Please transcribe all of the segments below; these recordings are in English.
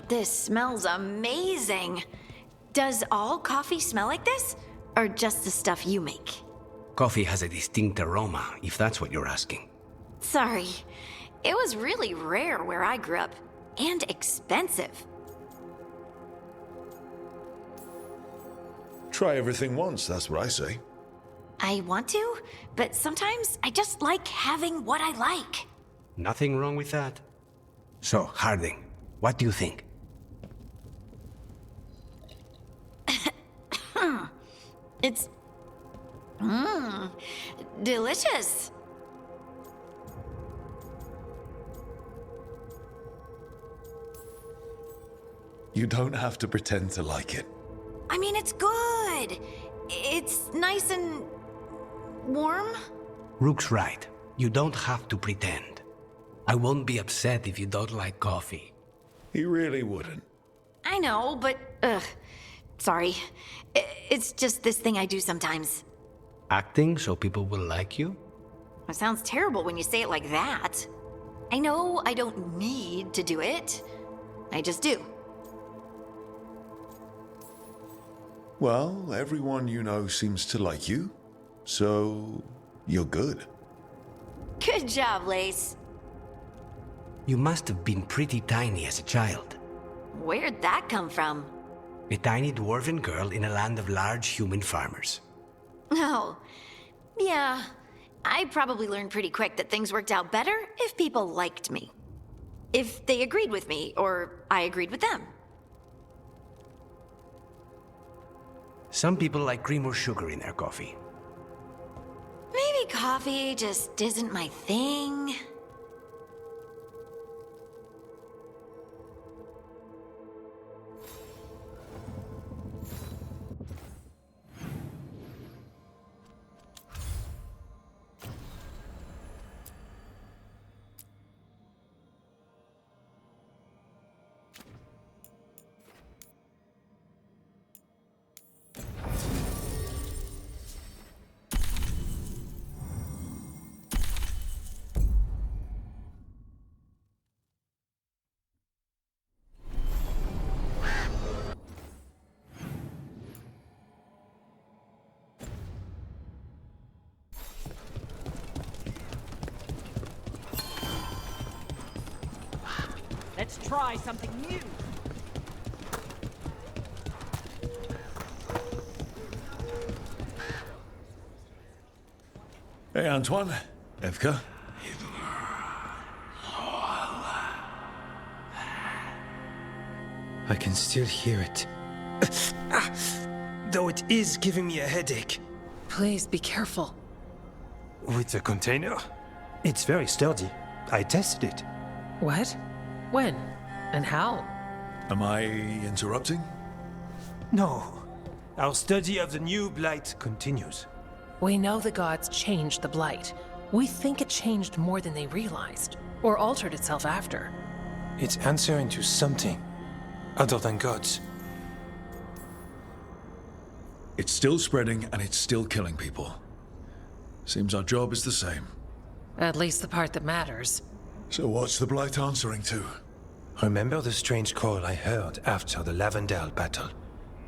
This smells amazing. Does all coffee smell like this? Or just the stuff you make? Coffee has a distinct aroma, if that's what you're asking. Sorry. It was really rare where I grew up. And expensive. Try everything once, that's what I say. I want to, but sometimes I just like having what I like. Nothing wrong with that. So, Harding, what do you think? It's... delicious. You don't have to pretend to like it. I mean, it's good. It's nice and... warm? Rook's right. You don't have to pretend. I won't be upset if you don't like coffee. He really wouldn't. I know, but... sorry. It's just this thing I do sometimes. Acting so people will like you? It sounds terrible when you say it like that. I know I don't need to do it. I just do. Well, everyone you know seems to like you, so you're good. Good job, Lace. You must have been pretty tiny as a child. Where'd that come from? A tiny dwarven girl in a land of large human farmers. Oh, yeah. I probably learned pretty quick that things worked out better if people liked me. If they agreed with me, or I agreed with them. Some people like cream or sugar in their coffee. Maybe coffee just isn't my thing. Let's try something new. Hey, Antoine. Evka. I can still hear it. Though it is giving me a headache. Please be careful. With the container? It's very sturdy. I tested it. What? When? And how? Am I interrupting? No. Our study of the new blight continues. We know the gods changed the blight. We think it changed more than they realized, or altered itself after. It's answering to something other than gods. It's still spreading and it's still killing people. Seems our job is the same. At least the part that matters. So what's the blight answering to? Remember the strange call I heard after the Lavendale battle?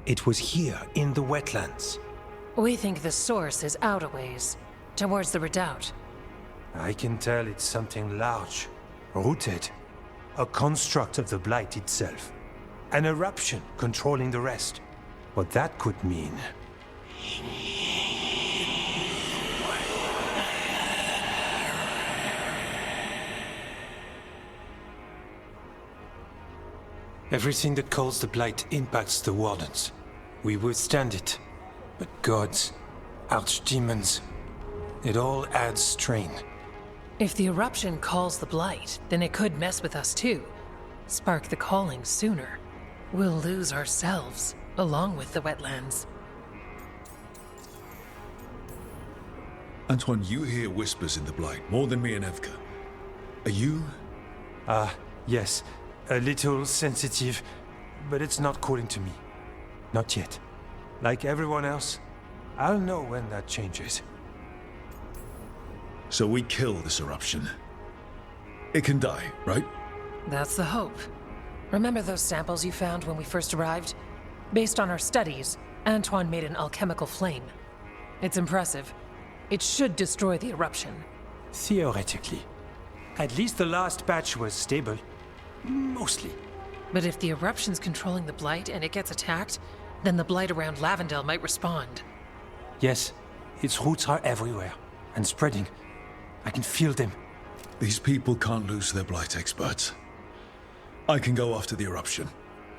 It was here in the wetlands. We think the source is out a ways, towards the redoubt. I can tell it's something large, rooted. A construct of the blight itself. An eruption controlling the rest. What that could mean. Everything that calls the blight impacts the wardens. We withstand it. But gods, archdemons, it all adds strain. If the eruption calls the blight, then it could mess with us too. Spark the calling sooner. We'll lose ourselves, along with the wetlands. Antoine, you hear whispers in the blight, more than me and Evka. Are you? Yes. A little sensitive, but it's not calling to me. Not yet. Like everyone else, I'll know when that changes. So we kill this eruption. It can die, right? That's the hope. Remember those samples you found when we first arrived? Based on our studies, Antoine made an alchemical flame. It's impressive. It should destroy the eruption. Theoretically. At least the last batch was stable. Mostly. But if the eruption's controlling the blight and it gets attacked, then the blight around Lavendel might respond. Yes, its roots are everywhere. And spreading. I can feel them. These people can't lose their blight experts. I can go after the eruption.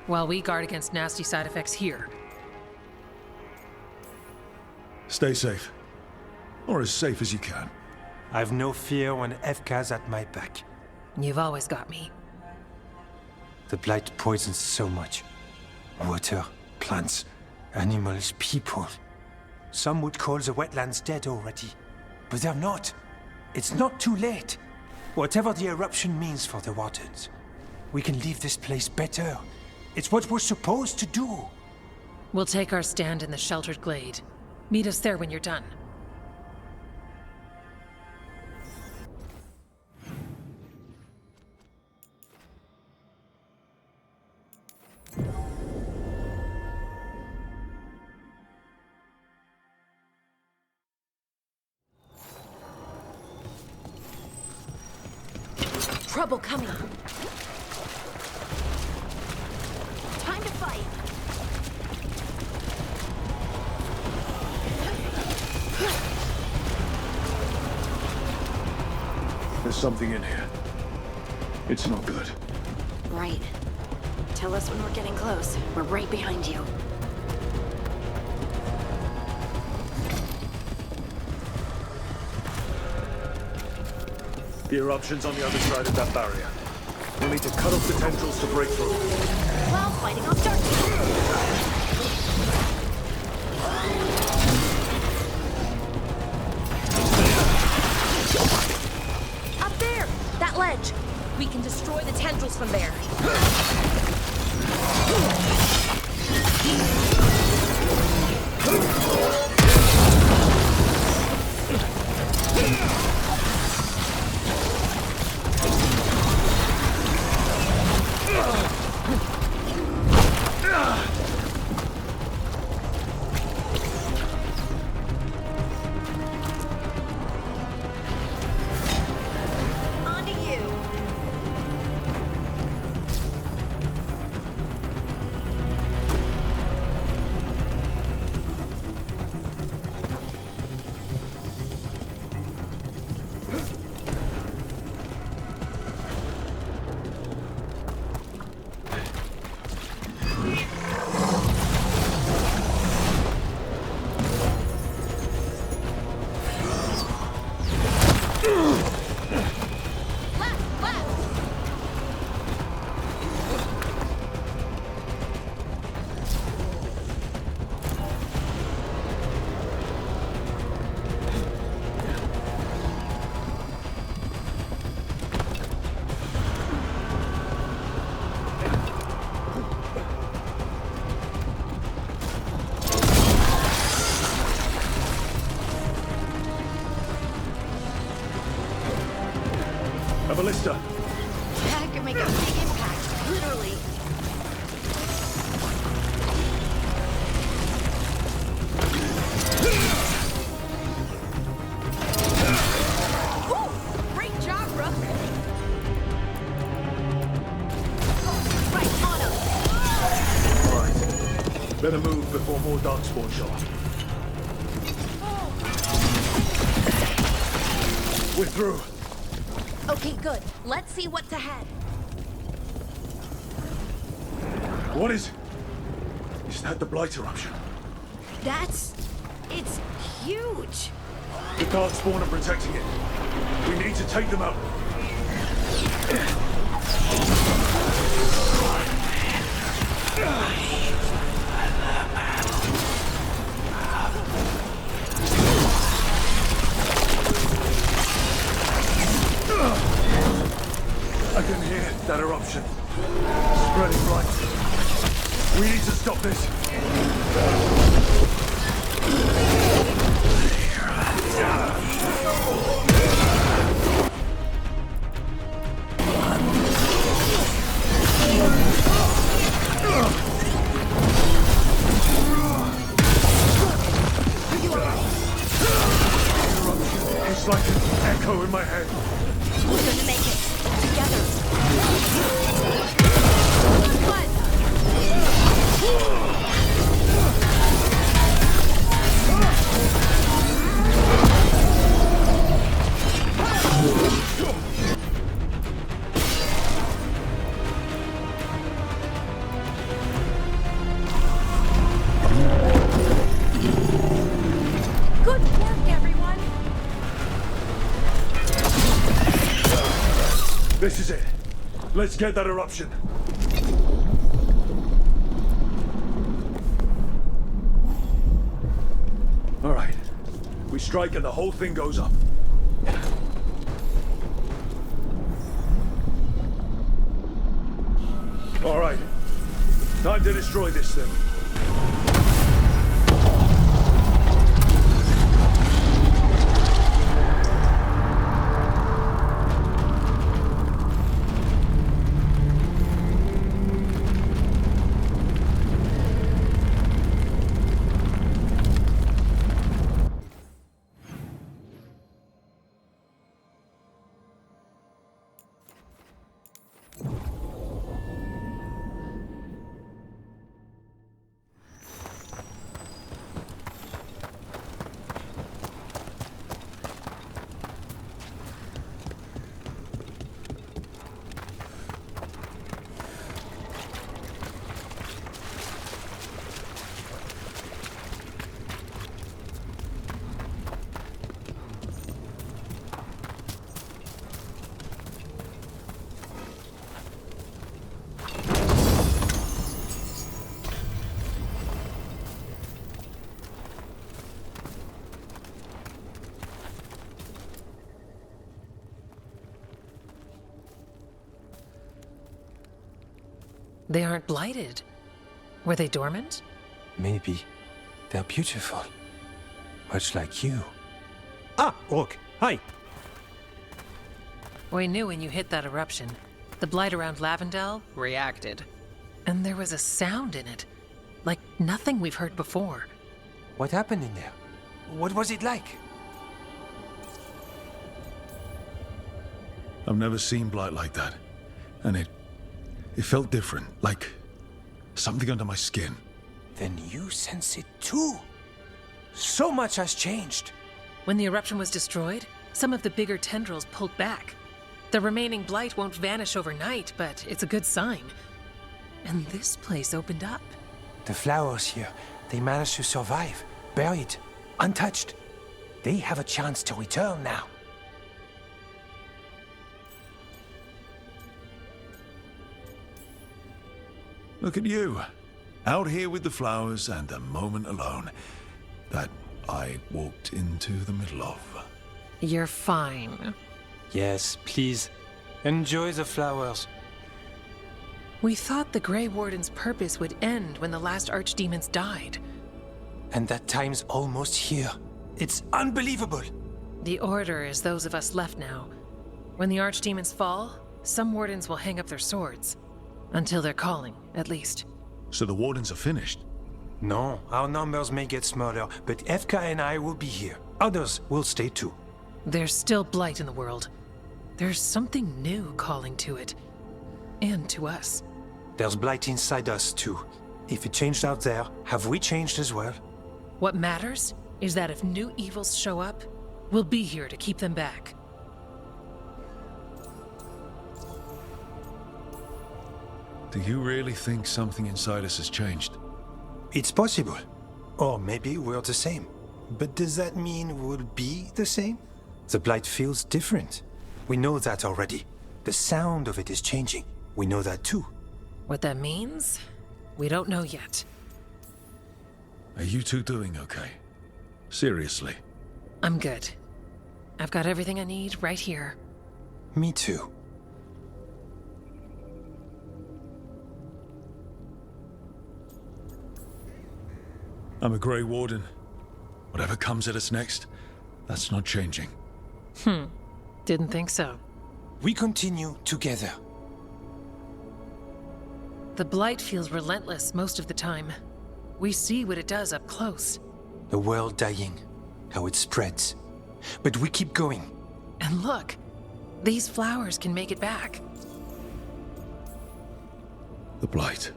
While we guard against nasty side effects here. Stay safe. Or as safe as you can. I've no fear when FK's at my back. You've always got me. The blight poisons so much. Water, plants, animals, people. Some would call the wetlands dead already. But they're not. It's not too late. Whatever the eruption means for the wardens, we can leave this place better. It's what we're supposed to do. We'll take our stand in the sheltered glade. Meet us there when you're done. Trouble coming. Time to fight. There's something in here. It's not good. Right. Tell us when we're getting close. We're right behind you. The eruption's on the other side of that barrier. We'll need to cut off the tendrils to break through. While fighting off darkness. Up there! That ledge! We can destroy the tendrils from there. A ballista. That could make a big impact, literally. Ooh, great job, Rook. Right on him. Right. Better move before more darkspawn show up. We're through. Okay, good. Let's see what's ahead. What is it? Is that the blight eruption? It's huge. The darkspawn are protecting it. We need to take them out. I can hear that eruption. Spreading light. We need to stop this. It's like an echo in my head. We're gonna make it. Together. What? Good work, everyone. This is it. Let's get that eruption. All right. We strike and the whole thing goes up. All right. Time to destroy this thing. They aren't blighted. Were they dormant? Maybe they're beautiful. Much like you. Ah, Rook, hi. We knew when you hit that eruption, the blight around Lavendel reacted. And there was a sound in it, like nothing we've heard before. What happened in there? What was it like? I've never seen blight like that. And it felt different, like something under my skin. Then you sense it too. So much has changed. When the eruption was destroyed, some of the bigger tendrils pulled back. The remaining blight won't vanish overnight, but it's a good sign. And this place opened up. The flowers here, they managed to survive, buried, untouched. They have a chance to return now. Look at you, out here with the flowers and a moment alone that I walked into the middle of. You're fine. Yes, please. Enjoy the flowers. We thought the Grey Warden's purpose would end when the last archdemons died. And that time's almost here. It's unbelievable. The Order is those of us left now. When the archdemons fall, some wardens will hang up their swords. Until they're calling, at least. So the wardens are finished? No, our numbers may get smaller, but FK and I will be here. Others will stay too. There's still blight in the world. There's something new calling to it. And to us. There's blight inside us too. If it changed out there, have we changed as well? What matters is that if new evils show up, we'll be here to keep them back. Do you really think something inside us has changed? It's possible. Or maybe we're the same. But does that mean we'll be the same? The blight feels different. We know that already. The sound of it is changing. We know that too. What that means, we don't know yet. Are you two doing okay? Seriously? I'm good. I've got everything I need right here. Me too. I'm a Grey Warden. Whatever comes at us next, that's not changing. Didn't think so. We continue together. The blight feels relentless most of the time. We see what it does up close. The world dying, how it spreads. But we keep going. And look, these flowers can make it back. The Blight.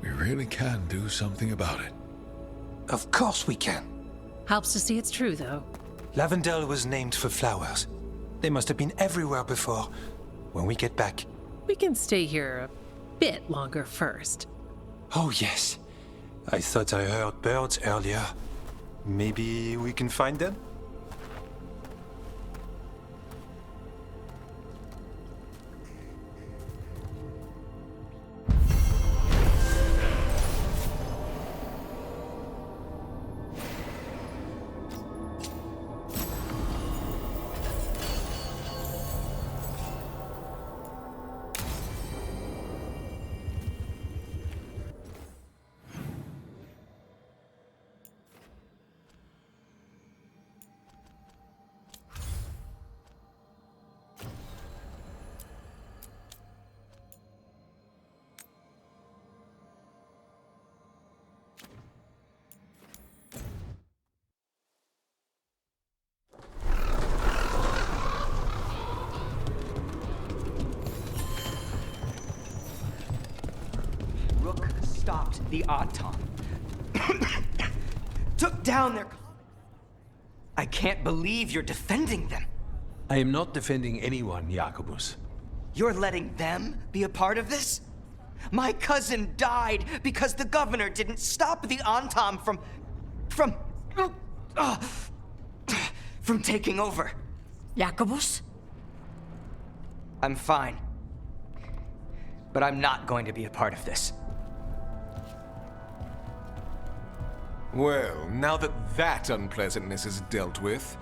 We really can do something about it. Of course we can. Helps to see it's true, though. Lavendel was named for flowers. They must have been everywhere before. When we get back... We can stay here a bit longer first. Oh, yes. I thought I heard birds earlier. Maybe we can find them? Rook stopped the Autom. Took down their... I can't believe you're defending them. I am not defending anyone, Jacobus. You're letting them be a part of this? My cousin died because the governor didn't stop the Autom from taking over. Jacobus? I'm fine. But I'm not going to be a part of this. Well, now that unpleasantness is dealt with,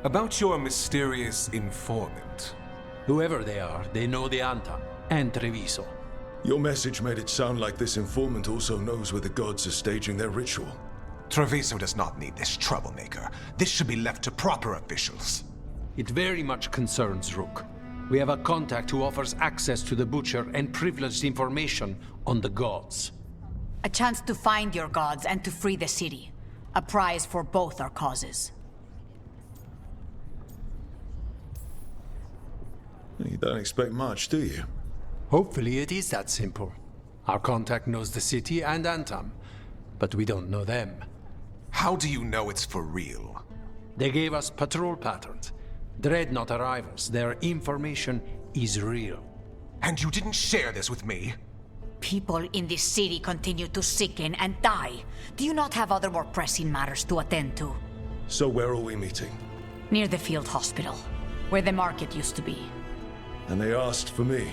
about your mysterious informant. Whoever they are, they know the Anta and Treviso. Your message made it sound like this informant also knows where the gods are staging their ritual. Treviso does not need this troublemaker. This should be left to proper officials. It very much concerns Rook. We have a contact who offers access to the Butcher and privileged information on the gods. A chance to find your gods and to free the city. A prize for both our causes. You don't expect much, do you? Hopefully it is that simple. Our contact knows the city and Antam, but we don't know them. How do you know it's for real? They gave us patrol patterns. Dreadnought arrivals. Their information is real. And you didn't share this with me? People in this city continue to sicken and die. Do you not have other more pressing matters to attend to? So where are we meeting? Near the field hospital, where the market used to be. And they asked for me,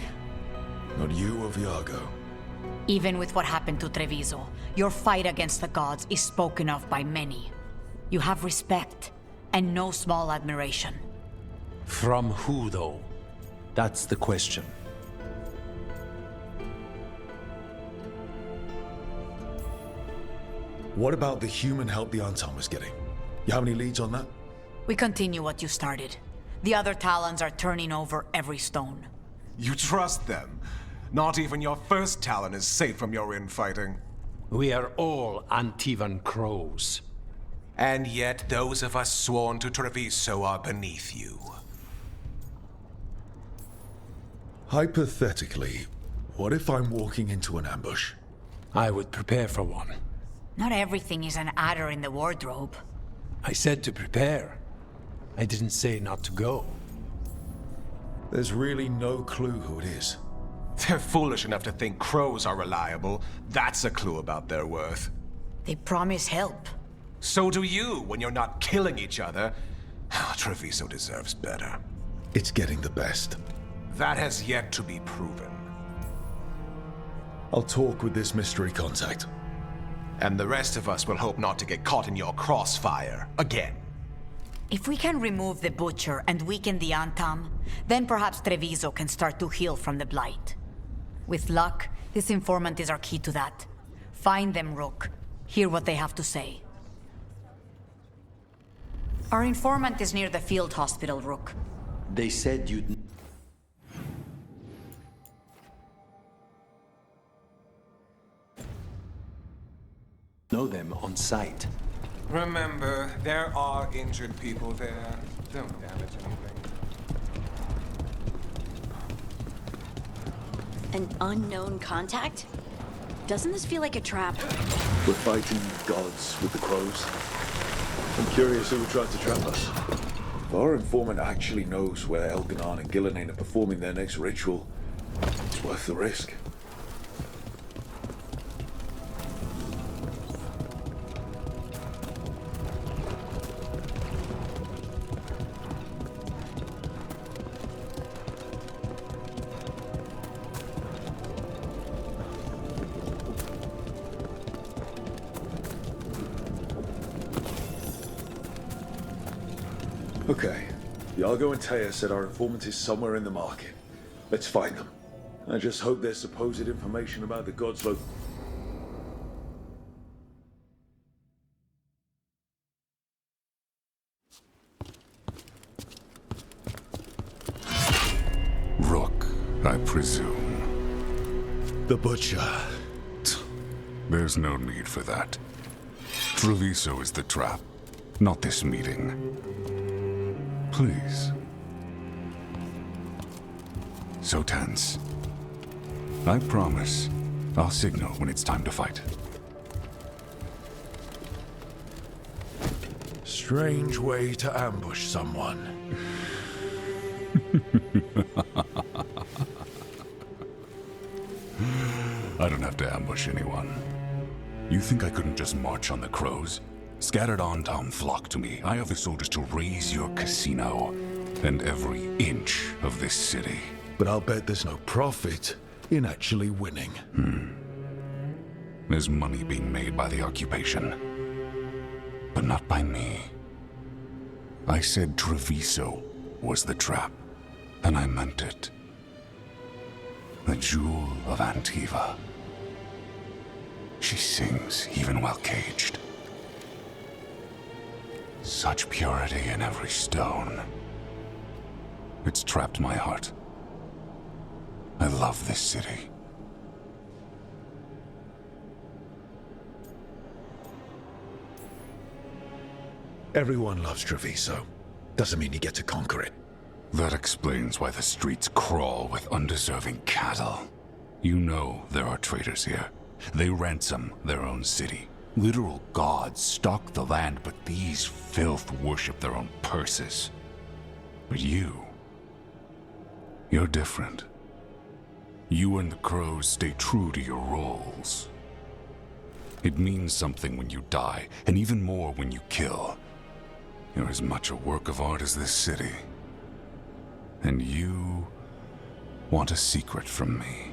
not you or Viago. Even with what happened to Treviso, your fight against the gods is spoken of by many. You have respect, and no small admiration. From who, though? That's the question. What about the human help the Anton was getting? You have any leads on that? We continue what you started. The other Talons are turning over every stone. You trust them? Not even your first Talon is safe from your infighting. We are all Antivan crows. And yet those of us sworn to Treviso are beneath you. Hypothetically, what if I'm walking into an ambush? I would prepare for one. Not everything is an adder in the wardrobe. I said to prepare. I didn't say not to go. There's really no clue who it is. They're foolish enough to think crows are reliable. That's a clue about their worth. They promise help. So do you when you're not killing each other. Treviso deserves better. It's getting the best. That has yet to be proven. I'll talk with this mystery contact. And the rest of us will hope not to get caught in your crossfire again. If we can remove the Butcher and weaken the Antam, then perhaps Treviso can start to heal from the Blight. With luck, this informant is our key to that. Find them, Rook. Hear what they have to say. Our informant is near the field hospital, Rook. They said you'd... know them on sight. Remember, there are injured people there. Don't damage anything. An unknown contact? Doesn't this feel like a trap? We're fighting gods with the crows. I'm curious who would try to trap us. If our informant actually knows where Elganon and Gillenane are performing their next ritual, it's worth the risk. Okay, Iago and Taya said our informant is somewhere in the market. Let's find them. I just hope their supposed information about the gods Rook, I presume. The Butcher. There's no need for that. Treviso is the trap, not this meeting. Please. So tense. I promise I'll signal when it's time to fight. Strange way to ambush someone. I don't have to ambush anyone. You think I couldn't just march on the crows? Scattered on town flock to me. I have the soldiers to raise your casino and every inch of this city. But I'll bet there's no profit in actually winning. There's money being made by the occupation, but not by me. I said Treviso was the trap, and I meant it. The jewel of Antiva. She sings even while caged. Such purity in every stone. It's trapped my heart. I love this city. Everyone loves Treviso. Doesn't mean you get to conquer it. That explains why the streets crawl with undeserving cattle. You know there are traitors here. They ransom their own city. Literal gods stalk the land, but these filth worship their own purses. But you're different. You and the crows stay true to your roles. It means something when you die, and even more when you kill. You're as much a work of art as this city. And you want a secret from me.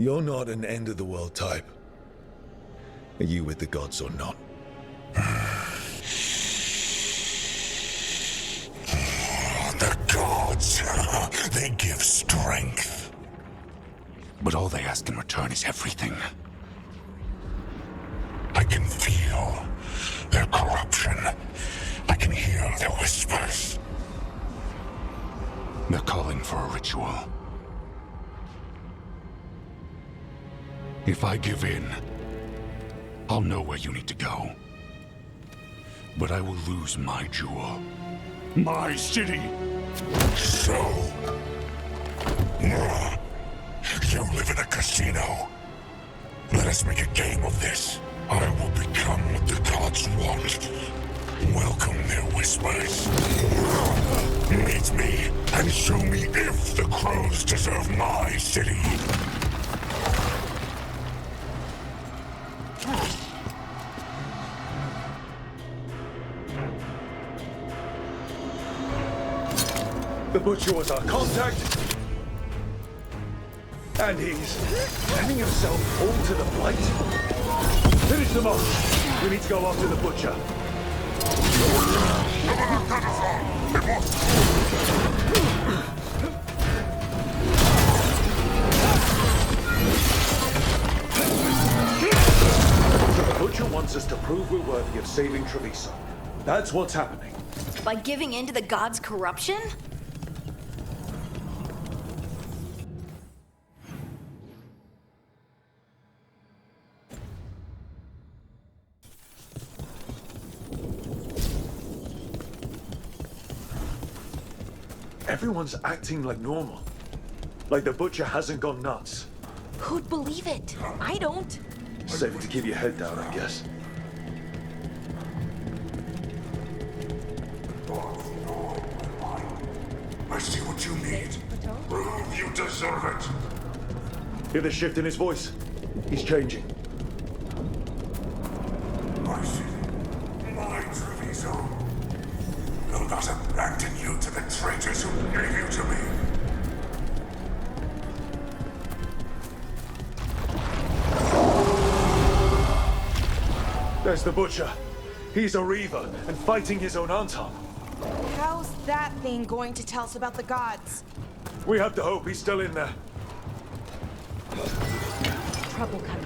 You're not an end-of-the-world type. Are you with the gods or not? The gods, they give strength. But all they ask in return is everything. I can feel their corruption. I can hear their whispers. They're calling for a ritual. If I give in, I'll know where you need to go. But I will lose my jewel. My city! So... you live in a casino. Let us make a game of this. I will become what the gods want. Welcome their whispers. Meet me and show me if the crows deserve my city. The Butcher was our contact. And he's sending himself all to the Blight. Finish them off. We need to go after the Butcher. So the Butcher wants us to prove we're worthy of saving Treviso. That's what's happening. By giving in to the gods' corruption? Everyone's acting like normal. Like the butcher hasn't gone nuts. Who'd believe it? I don't. Safer to keep your head down, I guess. I see what you need. Prove you deserve it. Hear the shift in his voice? He's changing. I see. My Treviso. Will not abandon you to the traitors who gave you to me. There's the butcher. He's a reaver and fighting his own Anton. How's that thing going to tell us about the gods? We have to hope he's still in there. Trouble coming.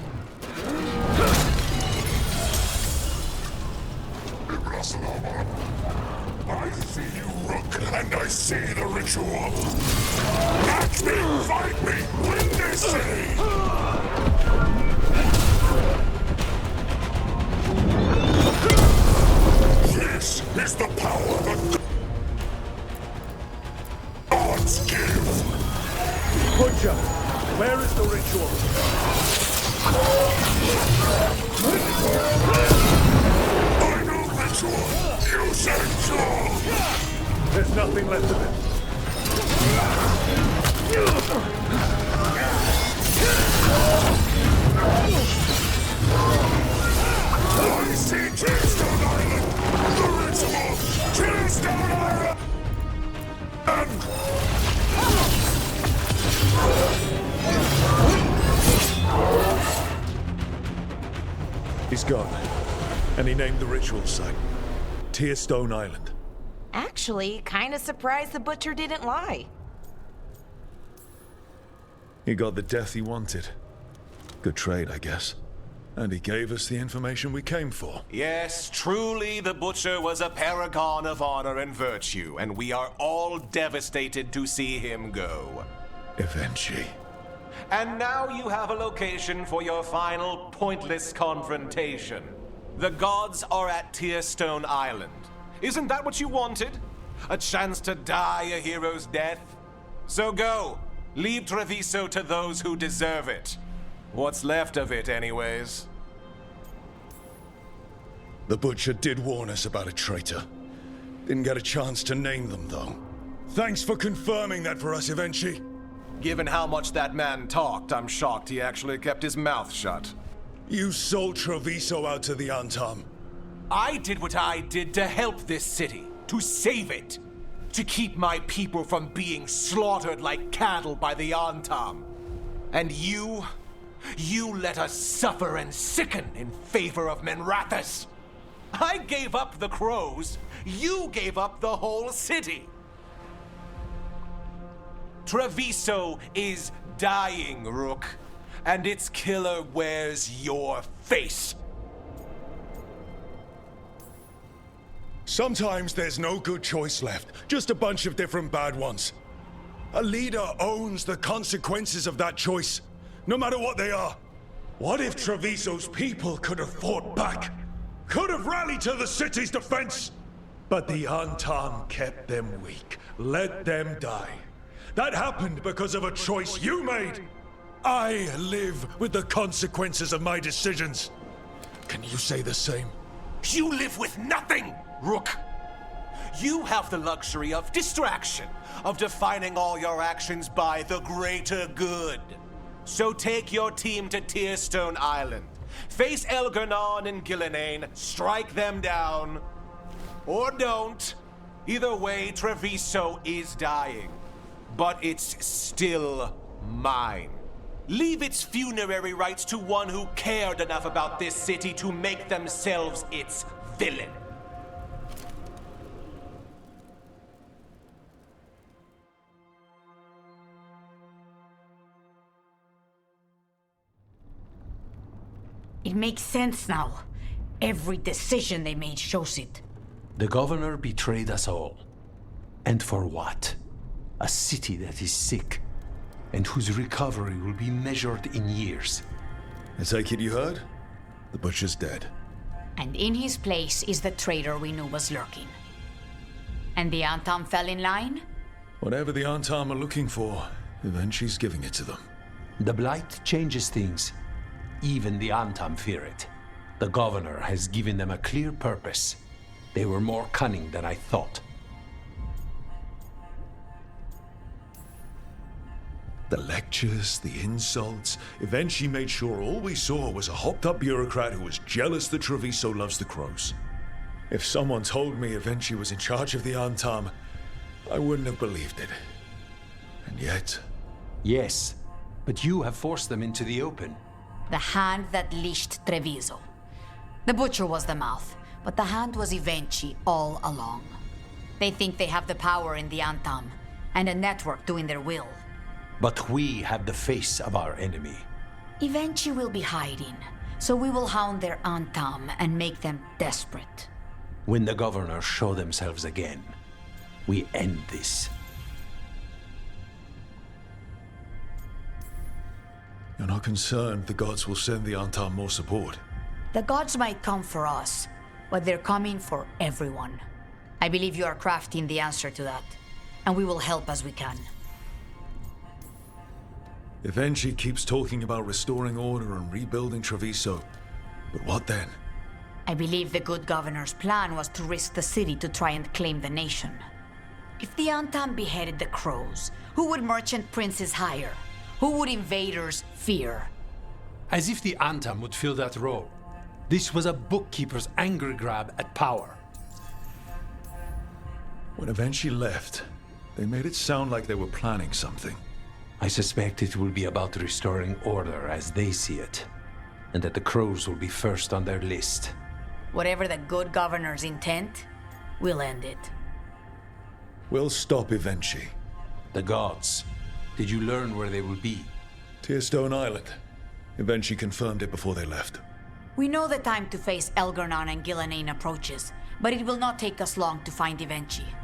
I see you, Rook, and I see the ritual. Match me, fight me, win this city! This is the power that gods give! Butcher, where is the ritual? I know ritual! Use it! There's nothing left of it. I see Tombstone Island! The ritual! Tombstone Island! And... He's gone. And he named the ritual site Tearstone Island. Actually, kinda surprised the butcher didn't lie. He got the death he wanted. Good trade, I guess. And he gave us the information we came for. Yes, truly the butcher was a paragon of honor and virtue, and we are all devastated to see him go. Eventually. And now you have a location for your final pointless confrontation. The gods are at Tearstone Island. Isn't that what you wanted? A chance to die a hero's death? So go. Leave Treviso to those who deserve it. What's left of it, anyways. The butcher did warn us about a traitor. Didn't get a chance to name them, though. Thanks for confirming that for us, Eventually. Given how much that man talked, I'm shocked he actually kept his mouth shut. You sold Treviso out to the Antam. I did what I did to help this city, to save it, to keep my people from being slaughtered like cattle by the Antam. And you let us suffer and sicken in favor of Menrathis. I gave up the crows, you gave up the whole city. Treviso is dying, Rook, and its killer wears your face. Sometimes there's no good choice left, just a bunch of different bad ones. A leader owns the consequences of that choice, no matter what they are. What if Treviso's people could have fought back? Could have rallied to the city's defense? But the Antam kept them weak, let them die. That happened because of a choice you made. I live with the consequences of my decisions. Can you say the same? You live with nothing, Rook. You have the luxury of distraction, of defining all your actions by the greater good. So take your team to Tearstone Island. Face Elgarnon and Gillenane, strike them down. Or don't. Either way, Treviso is dying. But it's still mine. Leave its funerary rites to one who cared enough about this city to make themselves its villain. It makes sense now. Every decision they made shows it. The governor betrayed us all. And for what? A city that is sick, and whose recovery will be measured in years. I take it you heard? The butcher's dead. And in his place is the traitor we knew was lurking. And the Antam fell in line? Whatever the Antam are looking for, Eventually's giving it to them. The Blight changes things. Even the Antam fear it. The governor has given them a clear purpose. They were more cunning than I thought. The lectures, the insults. Eventually made sure all we saw was a hopped-up bureaucrat who was jealous that Treviso loves the crows. If someone told me Eventually was in charge of the Antam, I wouldn't have believed it. And yet... Yes, but you have forced them into the open. The hand that leashed Treviso. The butcher was the mouth, but the hand was Eventually all along. They think they have the power in the Antam, and a network doing their will. But we have the face of our enemy. Eventually will be hiding, so we will hound their Antam and make them desperate. When the governors show themselves again, we end this. You're not concerned the gods will send the Antam more support? The gods might come for us, but they're coming for everyone. I believe you are crafting the answer to that, and we will help as we can. Eventually keeps talking about restoring order and rebuilding Treviso. But what then? I believe the good governor's plan was to risk the city to try and claim the nation. If the Antam beheaded the crows, who would merchant princes hire? Who would invaders fear? As if the Antam would fill that role. This was a bookkeeper's angry grab at power. When Eventually left, they made it sound like they were planning something. I suspect it will be about restoring order as they see it, and that the crows will be first on their list. Whatever the good governor's intent, we'll end it. We'll stop Eventually. The gods. Did you learn where they will be? Tearstone Island. Eventually confirmed it before they left. We know the time to face Elgar'nan and Gillenane approaches, but it will not take us long to find Eventually.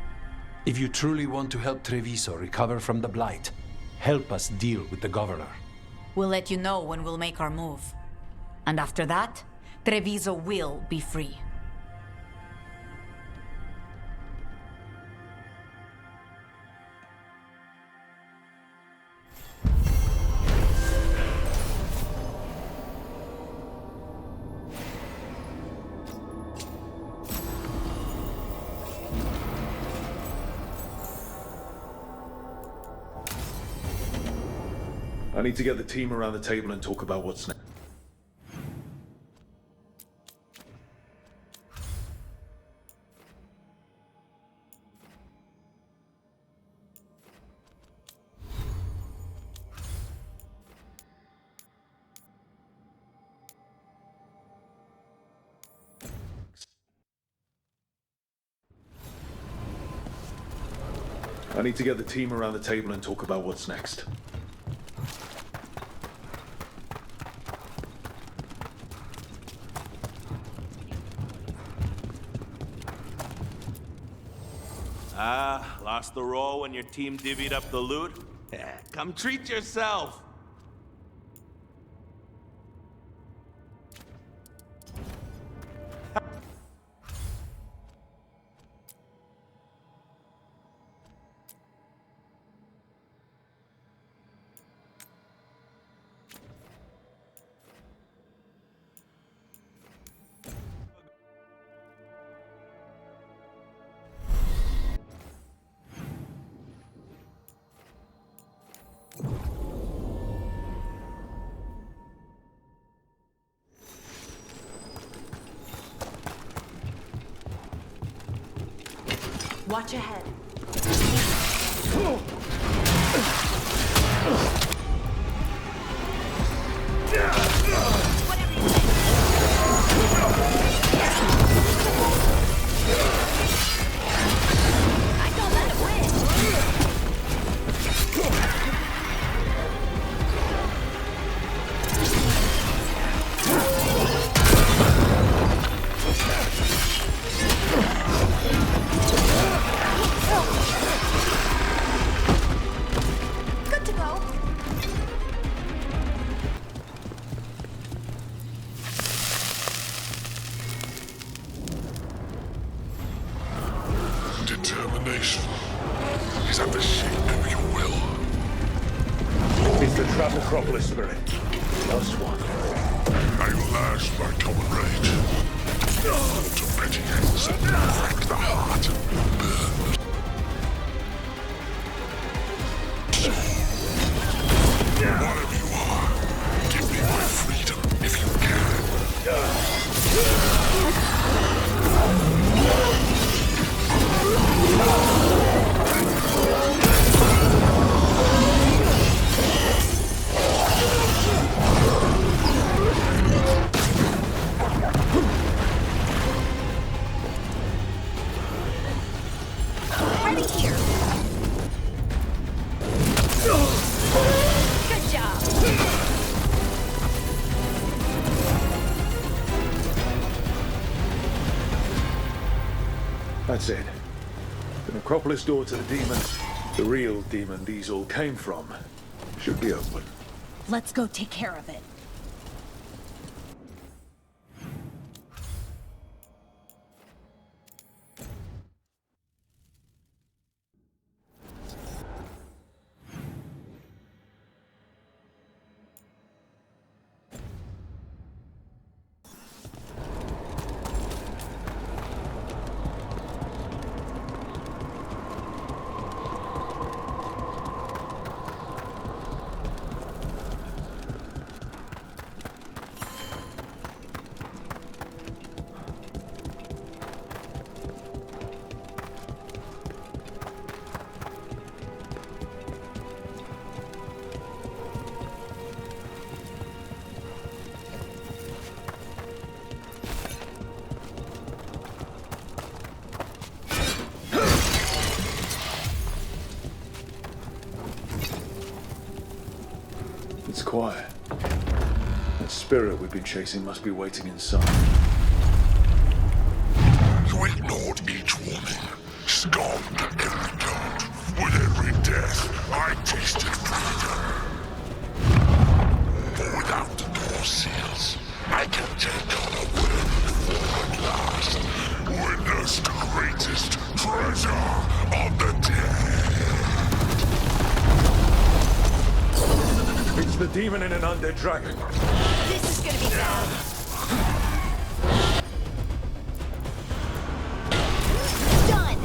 If you truly want to help Treviso recover from the Blight, help us deal with the governor. We'll let you know when we'll make our move. And after that, Treviso will be free. I need to get the team around the table and talk about what's next. I need to get the team around the table and talk about what's next. Lost the roll when your team divvied up the loot? Come treat yourself! Watch ahead. Determination. is at the shape of your will. It's the trap Necropolis spirit. Last one. I lash my common rage. To petty ends and wreck the heart. Burn. Whatever you are, give me my freedom if you can. Ready here. Good job. That's it. The Necropolis door to the demon, the real demon these all came from, should be open. Let's go take care of it. It's quiet. That spirit we've been chasing must be waiting inside. You ignored each warning, scorned every code. With every death, I tasted freedom. But without the door seals, I can take on a worthy form at last. Witness the greatest treasure of the dead. It's the demon and an undead dragon. This is gonna be bad. Done.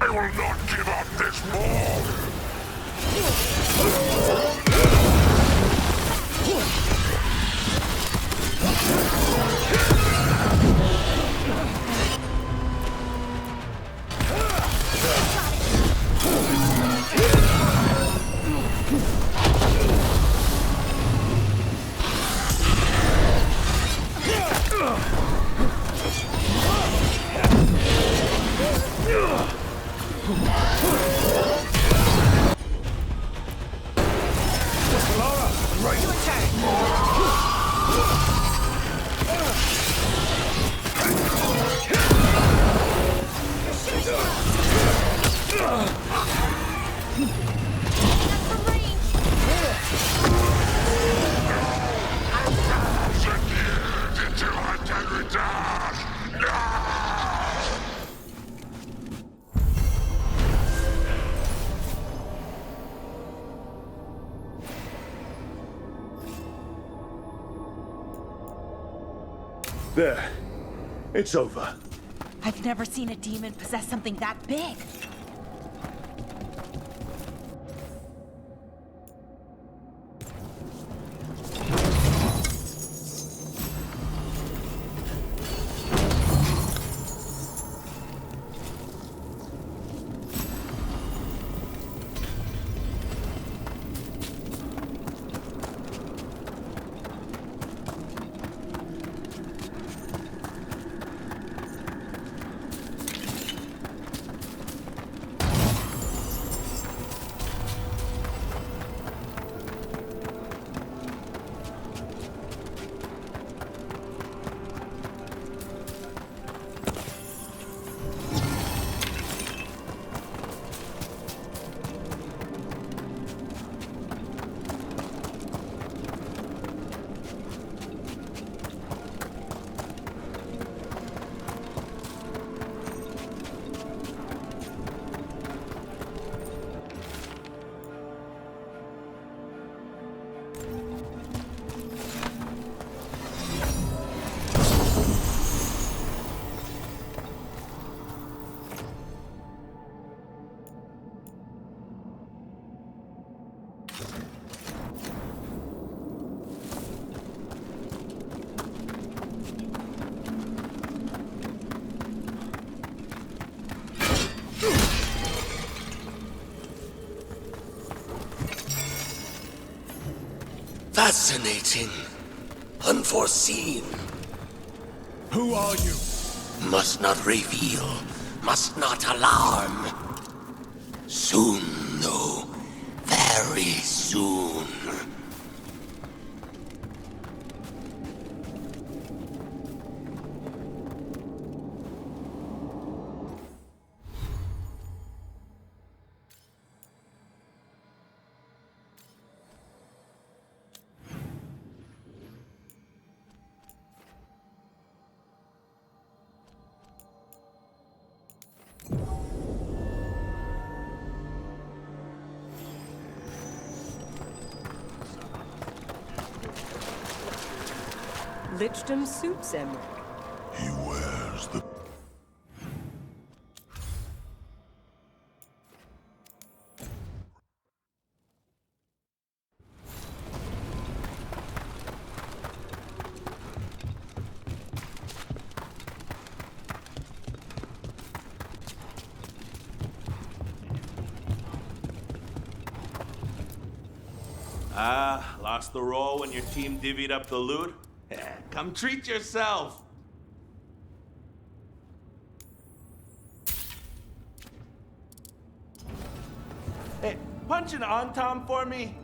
I will not give up this ball! There. It's over. I've never seen a demon possess something that big. Fascinating. Unforeseen. Who are you? Must not reveal. Must not alarm. Soon, though. Very soon. Lichdom suits him. He wears the Ah, lost the role when your team divvied up the loot? Come treat yourself. Hey, punch an on-tom for me.